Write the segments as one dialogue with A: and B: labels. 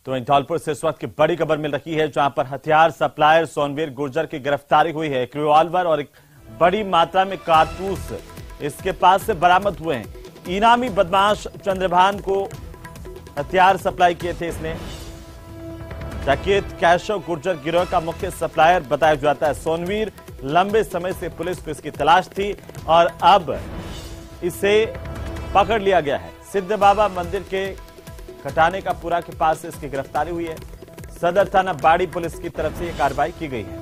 A: तो वहीं धौलपुर से इस वक्त की बड़ी खबर मिल रही है, जहां पर हथियार सप्लायर सोनवीर गुर्जर की गिरफ्तारी हुई है। एक रिवॉल्वर और एक बड़ी मात्रा में कारतूस इसके पास से बरामद हुए हैं। इनामी बदमाश चंद्रभान को हथियार सप्लाई किए थे इसने। डकैत केशव गुर्जर गिरोह का मुख्य सप्लायर बताया जाता है। सोनवीर लंबे समय से पुलिस को इसकी तलाश थी और अब इसे पकड़ लिया गया है। सिद्ध बाबा मंदिर के खटाने का पूरा के पास से इसकी गिरफ्तारी हुई है। सदर थाना बाड़ी पुलिस की तरफ से यह कार्रवाई की गई है।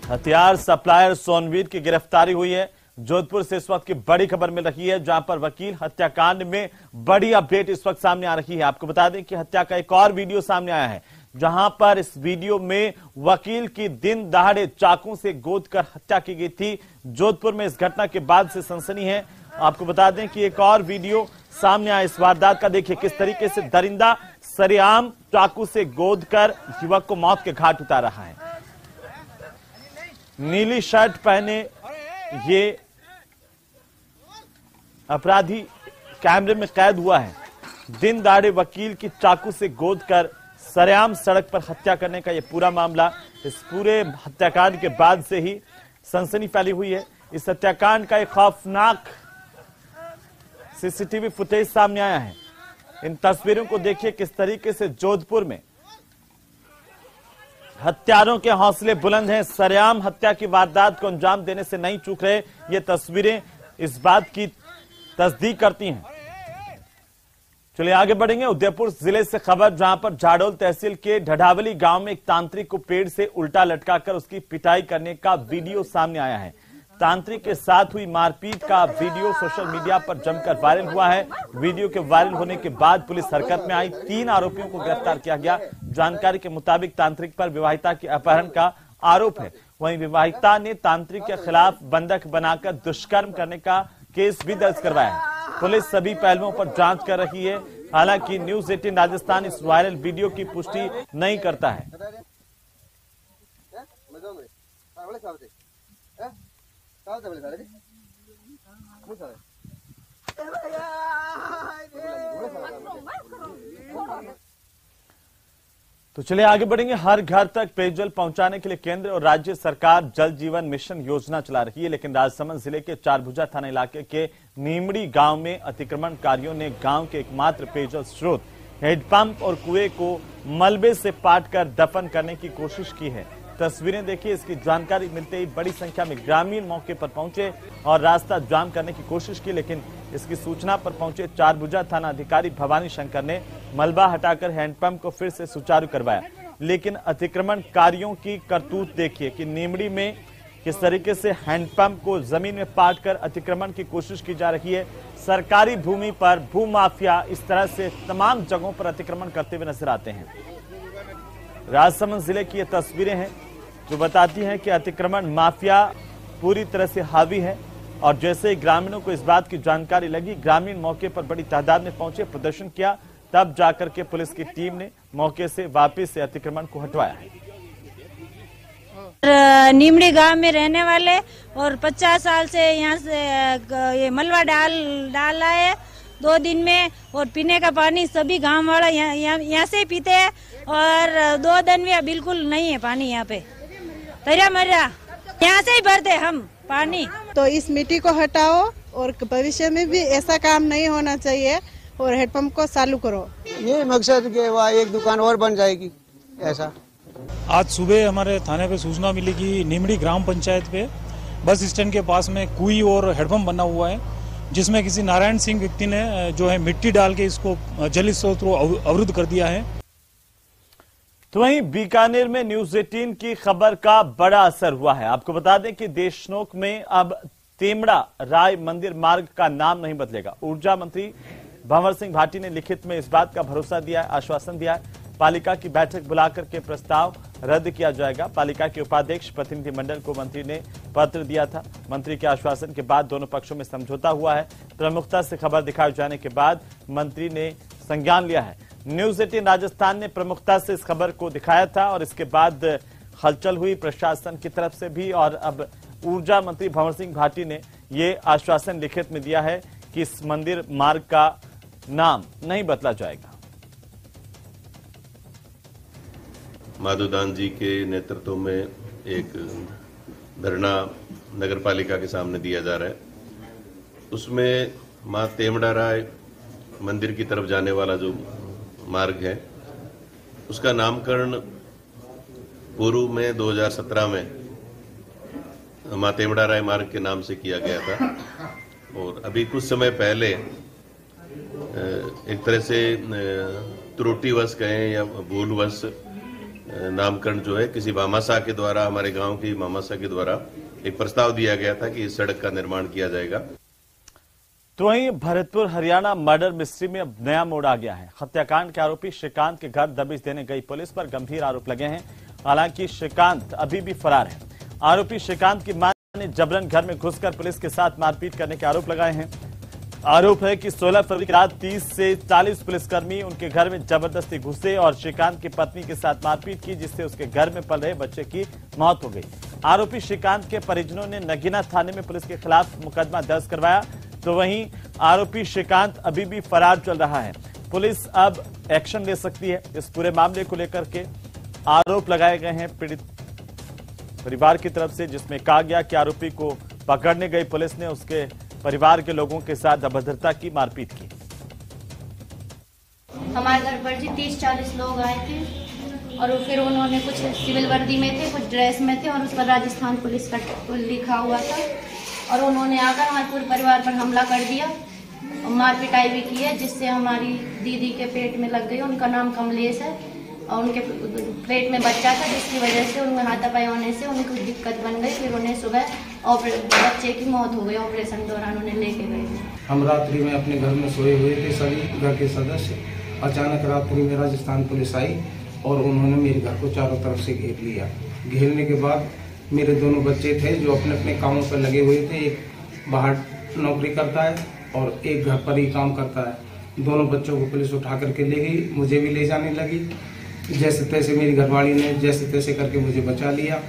A: हथियार सप्लायर सोनवीर की गिरफ्तारी हुई है। जोधपुर से इस वक्त की बड़ी खबर मिल रही है, जहां पर वकील हत्याकांड में बड़ी अपडेट इस वक्त सामने आ रही है। आपको बता दें कि हत्या का एक और वीडियो सामने आया है, जहां पर इस वीडियो में वकील की दिन दहाड़े चाकू से गोद कर हत्या की गई थी। जोधपुर में इस घटना के बाद से सनसनी है। आपको बता दें कि एक और वीडियो सामने आया इस वारदात का। देखिए किस तरीके से दरिंदा सरेआम चाकू से गोद कर युवक को मौत के घाट उतार रहा है। नीली शर्ट पहने ये अपराधी कैमरे में कैद हुआ है। दिन दहाड़े वकील की चाकू से गोद कर सरेआम सड़क पर हत्या करने का यह पूरा मामला, इस पूरे हत्याकांड के बाद से ही सनसनी फैली हुई है। इस हत्याकांड का एक खौफनाक सीसीटीवी फुटेज सामने आया है। इन तस्वीरों को देखिए किस तरीके से जोधपुर में हत्यारों के हौसले बुलंद हैं। सरेआम हत्या की वारदात को अंजाम देने से नहीं चूक रहे। ये तस्वीरें इस बात की तस्दीक करती हैं। चलिए आगे बढ़ेंगे। उदयपुर जिले से खबर, जहां पर झाडोल तहसील के ढढ़ावली गांव में एक तांत्रिक को पेड़ से उल्टा लटकाकर उसकी पिटाई करने का वीडियो सामने आया है। तांत्रिक के साथ हुई मारपीट का वीडियो सोशल मीडिया पर जमकर वायरल हुआ है। वीडियो के वायरल होने के बाद पुलिस हरकत में आई। 3 आरोपियों को गिरफ्तार किया गया। जानकारी के मुताबिक तांत्रिक पर विवाहिता के अपहरण का आरोप है। वहीं विवाहिता ने तांत्रिक के खिलाफ बंधक बनाकर दुष्कर्म करने का केस भी दर्ज करवाया है। पुलिस सभी पहलुओं पर जांच कर रही है। हालांकि न्यूज 18 राजस्थान इस वायरल वीडियो की पुष्टि नहीं करता है। तो चलिए आगे बढ़ेंगे। हर घर तक पेयजल पहुंचाने के लिए केंद्र और राज्य सरकार जल जीवन मिशन योजना चला रही है, लेकिन राजसमंद जिले के चारभुजा थाना इलाके के नीमड़ी गांव में अतिक्रमणकारियों ने गांव के एकमात्र पेयजल स्रोत हैंडपंप और कुएं को मलबे से पाटकर दफन करने की कोशिश की है। तस्वीरें देखिए। इसकी जानकारी मिलते ही बड़ी संख्या में ग्रामीण मौके पर पहुंचे और रास्ता जाम करने की कोशिश की, लेकिन इसकी सूचना पर पहुंचे चारभुजा थाना अधिकारी भवानी शंकर ने मलबा हटाकर हैंडपंप को फिर से सुचारू करवाया। लेकिन अतिक्रमणकारियों की करतूत देखिए कि नीमड़ी में किस तरीके से हैंडपंप को जमीन में पाटकर अतिक्रमण की कोशिश की जा रही है। सरकारी भूमि पर भूमाफिया इस तरह से तमाम जगहों पर अतिक्रमण करते हुए नजर आते हैं। राजसमंद जिले की ये तस्वीरें हैं जो बताती हैं कि अतिक्रमण माफिया पूरी तरह से हावी है। और जैसे ही ग्रामीणों को इस बात की जानकारी लगी, ग्रामीण मौके पर बड़ी तादाद में पहुंचे, प्रदर्शन किया, तब जाकर के पुलिस की टीम ने मौके से वापस से अतिक्रमण को हटवाया है।
B: नीमड़ी गांव में रहने वाले और 50 साल से यहाँ से ये मलबा डाला है 2 दिन में, और पीने का पानी सभी गांव वाला यहाँ से पीते हैं। और 2 दिन में बिल्कुल नहीं है पानी यहाँ पे, तैरा मरा यहाँ से ही भरते हम पानी।
C: तो इस मिट्टी को हटाओ और भविष्य में भी ऐसा काम नहीं होना चाहिए और हेडपंप को चालू करो।
D: ये मकसद के वहाँ एक दुकान और बन जाएगी ऐसा।
E: आज सुबह हमारे थाने पे सूचना मिली कि नीमड़ी ग्राम पंचायत पे बस स्टैंड के पास में कुई और हेडपंप बना हुआ है, जिसमें किसी नारायण सिंह व्यक्ति ने जो है मिट्टी डाल के इसको जल स्रोत को अवरुद्ध कर दिया है।
A: तो वहीं बीकानेर में न्यूज 18 की खबर का बड़ा असर हुआ है। आपको बता दें कि देशनोक में अब तेमड़ा राय मंदिर मार्ग का नाम नहीं बदलेगा। ऊर्जा मंत्री भंवर सिंह भाटी ने लिखित में इस बात का भरोसा दिया है, आश्वासन दिया है। पालिका की बैठक बुलाकर के प्रस्ताव रद्द किया जाएगा। पालिका के उपाध्यक्ष प्रतिनिधिमंडल को मंत्री ने पत्र दिया था। मंत्री के आश्वासन के बाद दोनों पक्षों में समझौता हुआ है। प्रमुखता से खबर दिखाए जाने के बाद मंत्री ने संज्ञान लिया है। न्यूज 18 राजस्थान ने प्रमुखता से इस खबर को दिखाया था और इसके बाद हलचल हुई प्रशासन की तरफ से भी। और अब ऊर्जा मंत्री भंवर सिंह भाटी ने ये आश्वासन लिखित में दिया है कि इस मंदिर मार्ग का नाम नहीं बदला जाएगा।
F: माधुदान जी के नेतृत्व में एक धरना नगर पालिका के सामने दिया जा रहा है। उसमें मां तेमड़ा राय मंदिर की तरफ जाने वाला जो मार्ग है उसका नामकरण पूर्व में 2017 में मां तेमड़ा राय मार्ग के नाम से किया गया था और अभी कुछ समय पहले एक तरह से त्रुटिवश कहें या भूलवश नामकरण जो है किसी भामाशाह के द्वारा, हमारे गांव की भामाशाह के द्वारा एक प्रस्ताव दिया गया था कि इस सड़क का निर्माण किया जाएगा।
A: तो वहीं भरतपुर हरियाणा मर्डर मिस्ट्री में अब नया मोड़ आ गया है। हत्याकांड के आरोपी श्रीकांत के घर दबिश देने गई पुलिस पर गंभीर आरोप लगे हैं। हालांकि श्रीकांत अभी भी फरार है। आरोपी श्रीकांत की मां ने जबरन घर में घुसकर पुलिस के साथ मारपीट करने के आरोप लगाए हैं। आरोप है कि 16 फरवरी की रात 30 से 40 पुलिसकर्मी उनके घर में जबरदस्ती घुसे और श्रीकांत की पत्नी के साथ मारपीट की, जिससे उसके घर में पल रहे बच्चे की मौत हो गई। आरोपी श्रीकांत के परिजनों ने नगीना थाने में पुलिस के खिलाफ मुकदमा दर्ज करवाया। तो वहीं आरोपी श्रीकांत अभी भी फरार चल रहा है। पुलिस अब एक्शन ले सकती है। इस पूरे मामले को लेकर के आरोप लगाए गए हैं पीड़ित परिवार की तरफ से, जिसमें कहा गया कि आरोपी को पकड़ने गई पुलिस ने उसके परिवार के लोगों के साथ अभद्रता की, मारपीट की।
G: हमारे घर पर जी 30-40 लोग आए थे और फिर उन्होंने कुछ सिविल वर्दी में थे, कुछ ड्रेस में थे और उस पर राजस्थान पुलिस का लिखा हुआ था और उन्होंने आकर हमारे पूरे परिवार पर हमला कर दिया और मार पिटाई भी की है, जिससे हमारी दीदी के पेट में लग गई। उनका नाम कमलेश है और उनके पेट में बच्चा था, जिसकी वजह से उनमें हाथापाई होने से उनको दिक्कत बन गई। फिर उन्हें सुबह बच्चे की मौत हो गई, ऑपरेशन दौरान उन्हें लेके गए।
H: हम रात्रि में अपने घर में सोए हुए थे, सभी घर के सदस्य। अचानक रात्रि में राजस्थान पुलिस आई और उन्होंने मेरे घर को चारों तरफ से घेर लिया। घेरने के बाद मेरे दोनों बच्चे थे जो अपने अपने कामों पर लगे हुए थे। एक बाहर नौकरी करता है और एक घर पर ही काम करता है। दोनों बच्चों को पुलिस उठा करके ले गई, मुझे भी ले जाने लगी। जैसे तैसे मेरी घरवाली ने जैसे तैसे करके मुझे बचा लिया।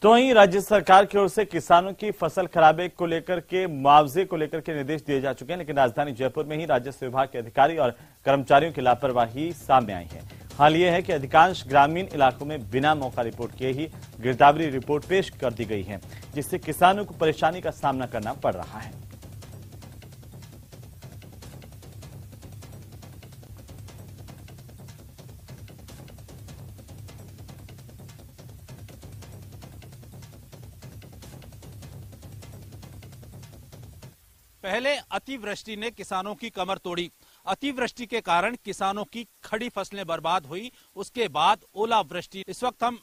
A: तो वहीं राज्य सरकार की ओर से किसानों की फसल खराबे को लेकर के मुआवजे को लेकर के निर्देश दिए जा चुके हैं, लेकिन राजधानी जयपुर में ही राजस्व विभाग के अधिकारी और कर्मचारियों की लापरवाही सामने आई है। हाल यह है कि अधिकांश ग्रामीण इलाकों में बिना मौका रिपोर्ट किए ही गिरदावरी रिपोर्ट पेश कर दी गई है, जिससे किसानों को परेशानी का सामना करना पड़ रहा है।
I: पहले अतिवृष्टि ने किसानों की कमर तोड़ी। अतिवृष्टि के कारण किसानों की खड़ी फसलें बर्बाद हुई। उसके बाद ओलावृष्टि। इस वक्त हम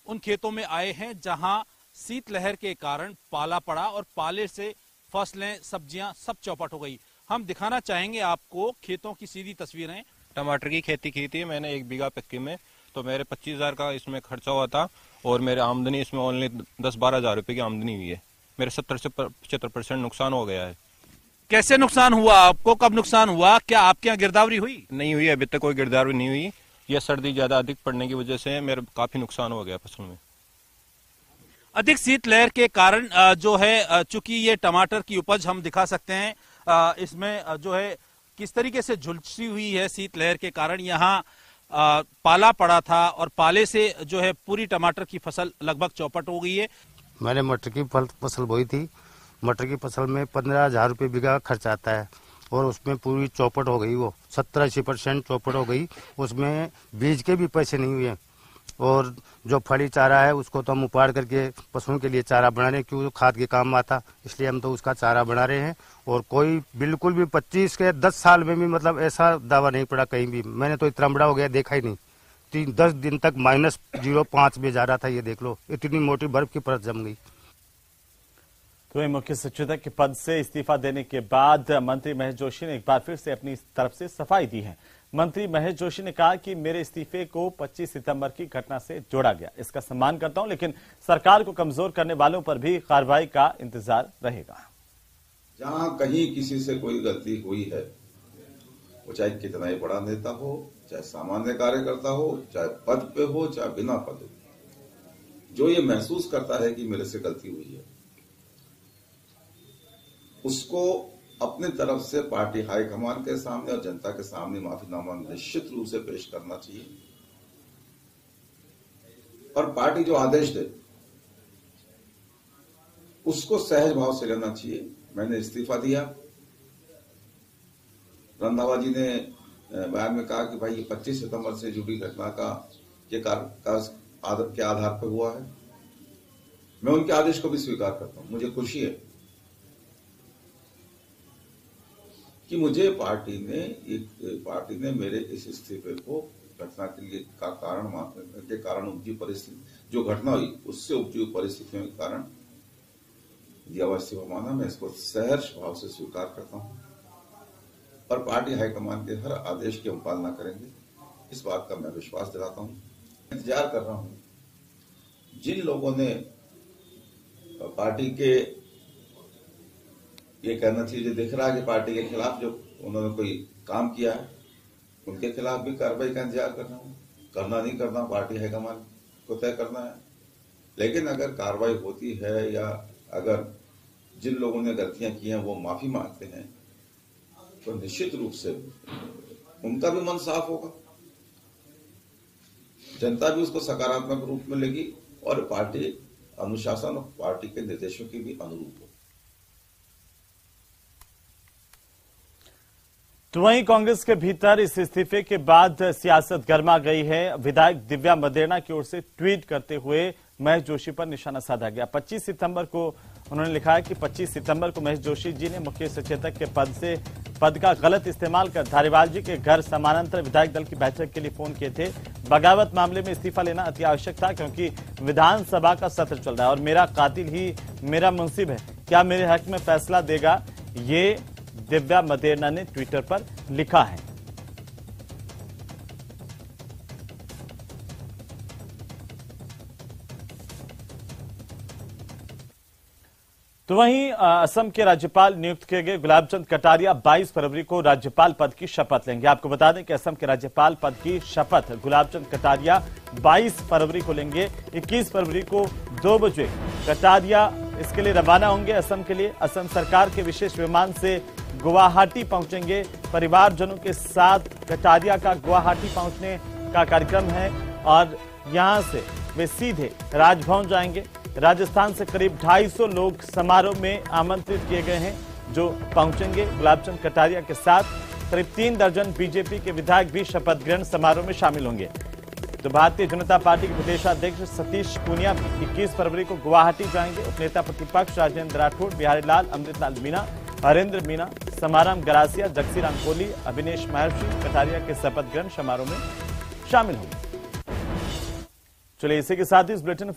I: उन खेतों में आए हैं जहां शीतलहर के कारण पाला पड़ा और पाले से फसलें, सब्जियां सब चौपट हो गई। हम दिखाना चाहेंगे आपको खेतों की सीधी तस्वीरें।
J: टमाटर की खेती की थी मैंने 1 बीघा पक्की में, तो मेरे 25,000 का इसमें खर्चा हुआ था और मेरे आमदनी इसमें ओनली 10-12 हजार रुपए की आमदनी हुई है। मेरे 70 से 75% नुकसान हो गया है।
I: कैसे नुकसान हुआ आपको? कब नुकसान हुआ? क्या आपके यहाँ गिरदावरी हुई?
J: नहीं हुई, अभी तक कोई गिरदावरी नहीं हुई। यह सर्दी ज्यादा अधिक पड़ने की वजह से मेरा काफी नुकसान हो गया फसल में।
I: अधिक शीतलहर के कारण जो है, चूंकि ये टमाटर की उपज हम दिखा सकते हैं, इसमें जो है किस तरीके से झुलसी हुई है शीतलहर के कारण। यहाँ पाला पड़ा था और पाले से जो है पूरी टमाटर की फसल लगभग चौपट हो गई है।
K: मैंने मटर की फसल बोई थी। मटर की फसल में 15,000 रुपये बीघा खर्च आता है और उसमें पूरी चौपट हो गई। वो 70-80% चौपट हो गई। उसमें बीज के भी पैसे नहीं हुए और जो फली चारा है उसको तो हम उपाड़ करके पशुओं के लिए चारा बना रहे हैं, क्योंकि खाद के काम आता, इसलिए हम तो उसका चारा बना रहे हैं। और कोई बिल्कुल भी 25 के 10 साल में भी मतलब ऐसा दावा नहीं पड़ा कहीं भी। मैंने तो इतना बड़ा हो गया देखा ही नहीं। 10 दिन तक -0.5 में जा रहा था। ये देख लो, इतनी मोटी बर्फ की परत जम गई।
A: तो मुख्य सचेतक के पद से इस्तीफा देने के बाद मंत्री महेश जोशी ने एक बार फिर से अपनी तरफ से सफाई दी है। मंत्री महेश जोशी ने कहा कि मेरे इस्तीफे को 25 सितंबर की घटना से जोड़ा गया, इसका सम्मान करता हूं, लेकिन सरकार को कमजोर करने वालों पर भी कार्रवाई का इंतजार रहेगा।
L: जहां कहीं किसी से कोई गलती हुई है, वो चाहे कितना ही बड़ा नेता हो, चाहे सामान्य कार्यकर्ता हो, चाहे पद पे हो, चाहे बिना पद, जो ये महसूस करता है कि मेरे से गलती हुई है, उसको अपनी तरफ से पार्टी हाईकमान के सामने और जनता के सामने माफीनामा निश्चित रूप से पेश करना चाहिए और पार्टी जो आदेश दे उसको सहज भाव से लेना चाहिए। मैंने इस्तीफा दिया। रंधावा जी ने बयान में कहा कि भाई ये 25 सितंबर से जुड़ी घटना के आधार पर हुआ है। मैं उनके आदेश को भी स्वीकार करता हूं। मुझे खुशी है कि मुझे पार्टी ने मेरे इस इस्तीफे को घटना के कारण उपजी परिस्थिति, जो घटना हुई उससे उपजी परिस्थितियों के कारण दिया इस्तीफा माना। मैं इसको सहर्ष भाव से स्वीकार करता हूं और पार्टी हाईकमान के हर आदेश की हम पालना करेंगे, इस बात का मैं विश्वास दिलाता हूं। इंतजार कर रहा हूं जिन लोगों ने पार्टी के, ये कहना चाहिए जो दिख रहा है कि पार्टी के खिलाफ जो उन्होंने कोई काम किया है उनके खिलाफ भी कार्रवाई का इंतजार कर रहा हूं। करना नहीं करना पार्टी हाईकमान को तय करना है, लेकिन अगर कार्रवाई होती है या अगर जिन लोगों ने गलतियां की हैं वो माफी मांगते हैं तो निश्चित रूप से उनका भी मन साफ होगा, जनता भी उसको सकारात्मक रूप में लेगी और पार्टी अनुशासन और पार्टी के निर्देशों की भी अनुरूप हो।
A: तो वहीं कांग्रेस के भीतर इस इस्तीफे के बाद सियासत गर्मा गई है। विधायक दिव्या मदेरणा की ओर से ट्वीट करते हुए महेश जोशी पर निशाना साधा गया। 25 सितंबर को उन्होंने लिखा है कि 25 सितंबर को महेश जोशी जी ने मुख्य सचेतक के पद का गलत इस्तेमाल कर धारीवाल जी के घर समानांतर विधायक दल की बैठक के लिए फोन किए थे। बगावत मामले में इस्तीफा लेना अति आवश्यक था क्योंकि विधानसभा का सत्र चल रहा है और मेरा कातिल ही मेरा मुंसिब है, क्या मेरे हक में फैसला देगा, ये दिव्या मदेरणा ने ट्विटर पर लिखा है। तो वहीं असम के राज्यपाल नियुक्त किए गए गुलाबचंद कटारिया 22 फरवरी को राज्यपाल पद की शपथ लेंगे। आपको बता दें कि असम के राज्यपाल पद की शपथ गुलाबचंद कटारिया 22 फरवरी को लेंगे। 21 फरवरी को 2 बजे कटारिया इसके लिए रवाना होंगे असम के लिए। असम सरकार के विशेष विमान से गुवाहाटी पहुंचेंगे। परिवारजनों के साथ कटारिया का गुवाहाटी पहुंचने का कार्यक्रम है और यहां से वे सीधे राजभवन जाएंगे। राजस्थान से करीब 250 लोग समारोह में आमंत्रित किए गए हैं जो पहुंचेंगे। गुलाबचंद कटारिया के साथ करीब 3 दर्जन बीजेपी के विधायक भी शपथ ग्रहण समारोह में शामिल होंगे। तो भारतीय जनता पार्टी के प्रदेशाध्यक्ष सतीश पूनिया भी 21 फरवरी को गुवाहाटी जाएंगे। उपनेता प्रतिपक्ष राजेंद्र राठौड़, बिहारी लाल, अमृतलाल मीणा, हरेंद्र मीणा, समाराम गरासिया, जगसीराम कोहली, अभिनेश महर्षि कटारिया के शपथ ग्रहण समारोह में शामिल होंगे। चलिए इसी के साथ ही इस बुलेटिन